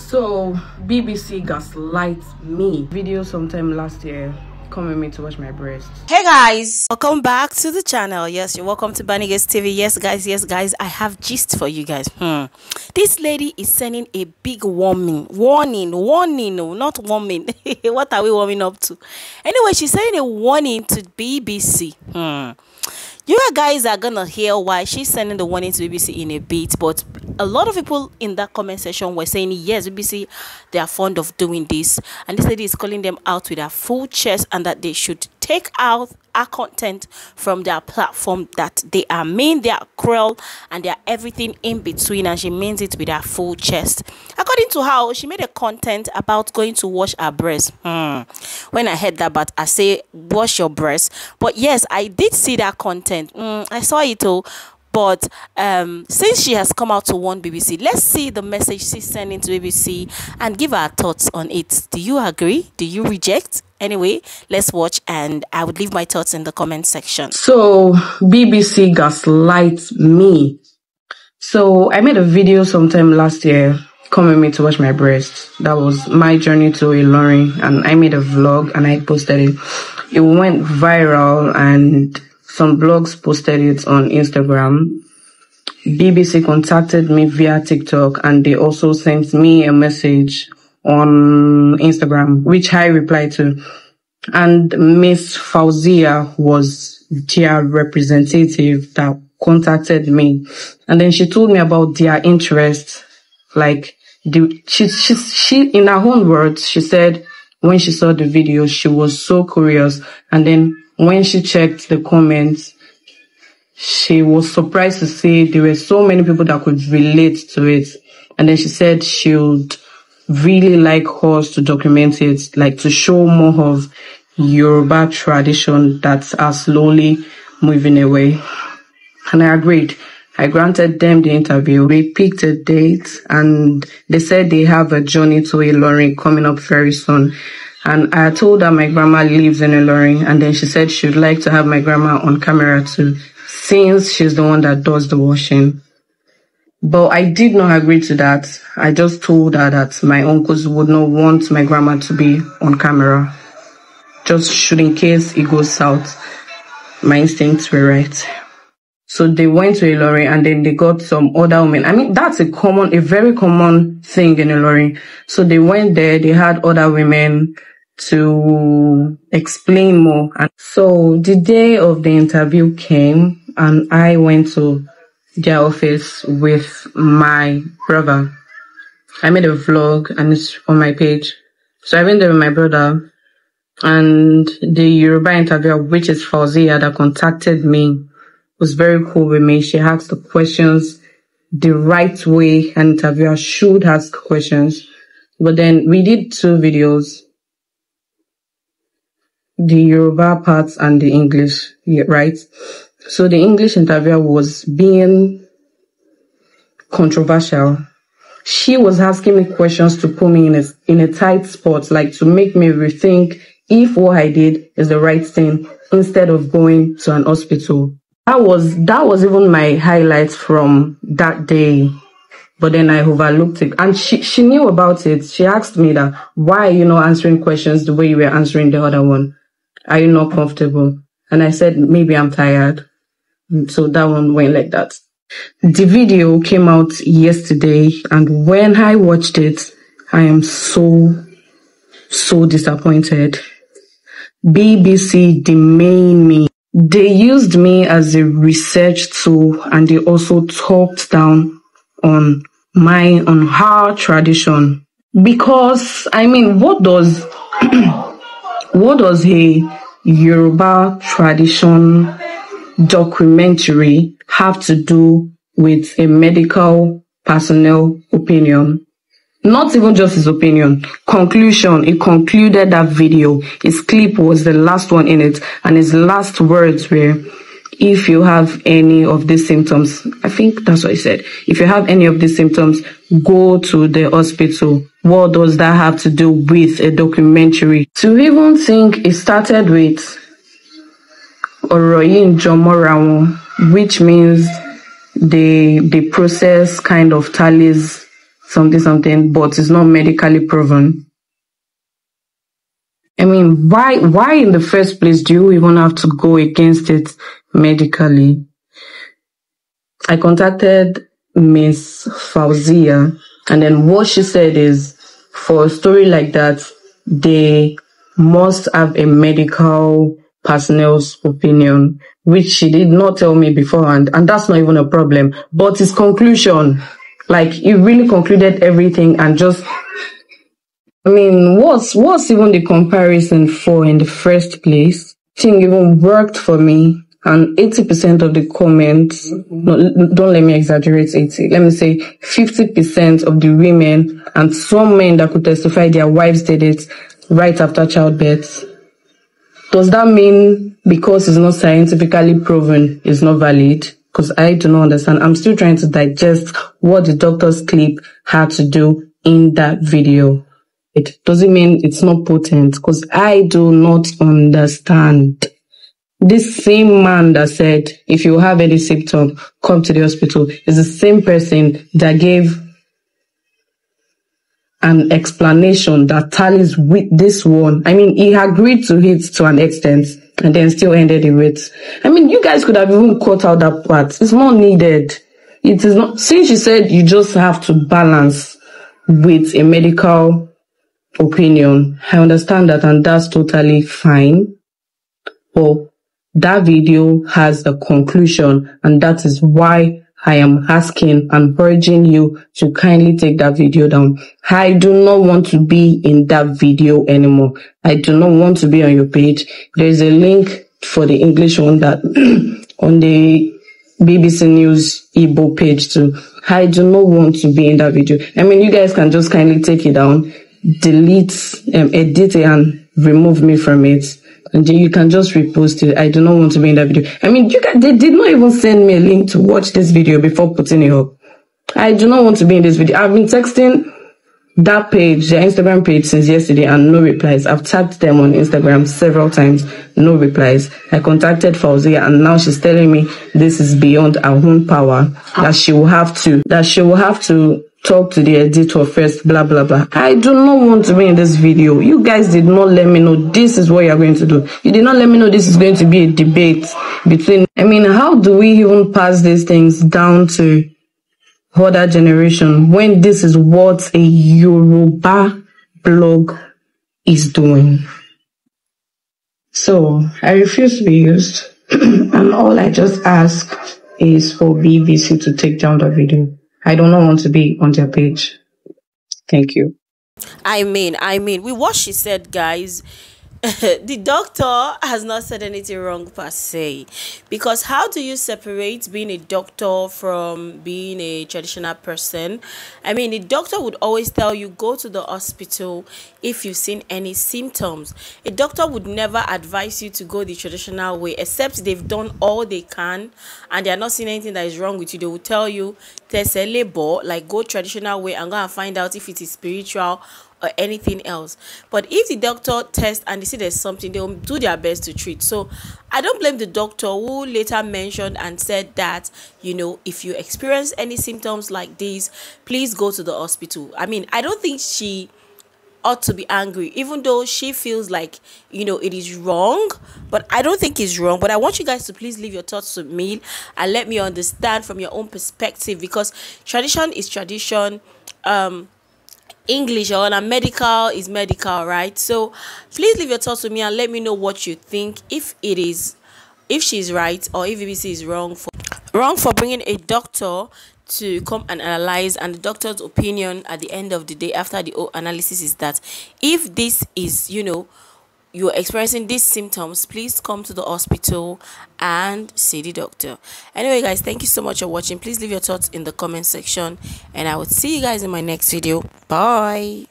So BBC gaslight me. Video sometime last year coming me to watch my breasts. Hey guys, welcome back to the channel. Yes, you're welcome to Banigers TV. Yes guys, I have gist for you guys. This lady is sending a big warning, no, not warming. What are we warming up to? Anyway, she's sending a warning to BBC. You guys are gonna hear why she's sending the warning to BBC in a bit, but a lot of people in that comment section were saying yes, BBC, they are fond of doing this, and this lady is calling them out with her full chest and that they should take out our content from their platform, that they are mean, they are cruel, and they are everything in between, and she means it with her full chest. According to her, she made a content about going to wash her breast. When I heard that, but I say wash your breast. But yes, I did see that content. I saw it all. But since she has come out to warn BBC, let's see the message she's sending to BBC and give our thoughts on it. Do you agree? Do you reject? Anyway, let's watch, and I would leave my thoughts in the comment section. So BBC gaslight me. So I made a video sometime last year coming me to watch my breasts. That was my journey to Ilorin, and I made a vlog and I posted it. It went viral and some blogs posted it on Instagram. BBC contacted me via TikTok, and they also sent me a message on Instagram, which I replied to. And Miss Fauzia was their representative that contacted me. And then she told me about their interest. Like, she in her own words, she said when she saw the video, she was so curious. And then when she checked the comments, she was surprised to see there were so many people that could relate to it. And then she said she would really like us to document it, like to show more of Yoruba tradition that are slowly moving away. And I agreed. I granted them the interview. We picked a date, and they said they have a journey to Ilorin coming up very soon. And I told her my grandma lives in Ilorin, and then she said she'd like to have my grandma on camera too, since she's the one that does the washing. But I did not agree to that. I just told her that my uncles would not want my grandma to be on camera, just should in case it goes south. My instincts were right. So they went to Ilorin, and then they got some other women. I mean, that's a very common thing in Ilorin. So they went there, they had other women to explain more. And so the day of the interview came, and I went to their office with my brother. I made a vlog, and it's on my page. So I went there with my brother, and the Yoruba interviewer, which is Fauzia, that contacted me, was very cool with me. She asked the questions the right way an interviewer should ask questions. But then we did two videos, the Yoruba part and the English, right? So the English interviewer was being controversial. She was asking me questions to put me in a tight spot, like to make me rethink if what I did is the right thing instead of going to an hospital. That was even my highlight from that day. But then I overlooked it, and she knew about it. She asked me that, why are you not answering questions the way you were answering the other one? Are you not comfortable? And I said, maybe I'm tired. So that one went like that. The video came out yesterday, and when I watched it, I am so disappointed. BBC demeaned me. They used me as a research tool, and they also talked down on our tradition. Because, I mean, what does a Yoruba tradition documentary have to do with a medical personnel opinion? Not even just his opinion. Conclusion. He concluded that video. His clip was the last one in it, and his last words were, if you have any of these symptoms, I think that's what he said. If you have any of these symptoms, go to the hospital. What does that have to do with a documentary? To even think it started with Oroyin Jomorawo, which means the process kind of tallies something something, but it's not medically proven. I mean, why in the first place do you even have to go against it medically? I contacted Miss Fauzia, and then what she said is, for a story like that, they must have a medical personnel's opinion, which she did not tell me beforehand, and that's not even a problem. But his conclusion, like, he really concluded everything and just, I mean, what's even the comparison for in the first place? Thing even worked for me, and 80% of the comments, no, don't let me exaggerate 80, let me say 50% of the women and some men that could testify their wives did it right after childbirth. Does that mean because it's not scientifically proven it's not valid? Because I do not understand. I'm still trying to digest what the doctor's clip had to do in that video. It doesn't mean it's not potent, because I do not understand. This same man that said, if you have any symptom, come to the hospital, is the same person that gave an explanation that tallies with this one. I mean, he agreed to it to an extent and then still ended it with, I mean, you guys could have even cut out that part. It's not needed. It is not, since you said you just have to balance with a medical opinion, I understand that, and that's totally fine. But that video has a conclusion, and that is why I am asking and urging you to kindly take that video down. I do not want to be in that video anymore. I do not want to be on your page. There is a link for the English one that on the BBC News Igbo page too. I do not want to be in that video. I mean, you guys can just kindly take it down, delete, edit it, and remove me from it. And then you can just repost it. I do not want to be in that video. I mean, you guys, they did not even send me a link to watch this video before putting it up. I do not want to be in this video. I've been texting that page, their Instagram page, since yesterday, and no replies. I've tagged them on Instagram several times, no replies. I contacted Fauzia, and now she's telling me this is beyond her own power, that she will have to talk to the editor first, blah blah blah. I do not want to be in this video. You guys did not let me know this is what you're going to do. You did not let me know this is going to be a debate between, I mean, how do we even pass these things down to other generation when this is what a Yoruba blog is doing? So I refuse to be used, and all I just ask is for BBC to take down the video. I do not want to be on their page. Thank you. I mean, with what she said, guys, the doctor has not said anything wrong per se, because how do you separate being a doctor from being a traditional person? I mean, the doctor would always tell you go to the hospital if you've seen any symptoms. A doctor would never advise you to go the traditional way, except they've done all they can and they're not seeing anything that is wrong with you. They will tell you like go traditional way and go and find out if it is spiritual or anything else. But if the doctor tests and they see there's something, they'll do their best to treat. So I don't blame the doctor who later mentioned and said that, you know, if you experience any symptoms like this, please go to the hospital. I mean, I don't think she ought to be angry, even though she feels like, you know, it is wrong, but I don't think it's wrong. But I want you guys to please leave your thoughts with me and let me understand from your own perspective, because tradition is tradition, English or medical is medical, right? So please leave your thoughts with me and let me know what you think, if she's right or if BBC is wrong for bringing a doctor to come and analyze. And the doctor's opinion at the end of the day, after the whole analysis, is that if this is, you know, you're experiencing these symptoms, please come to the hospital and see the doctor. Anyway, guys, thank you so much for watching. Please leave your thoughts in the comment section, and I will see you guys in my next video. Bye.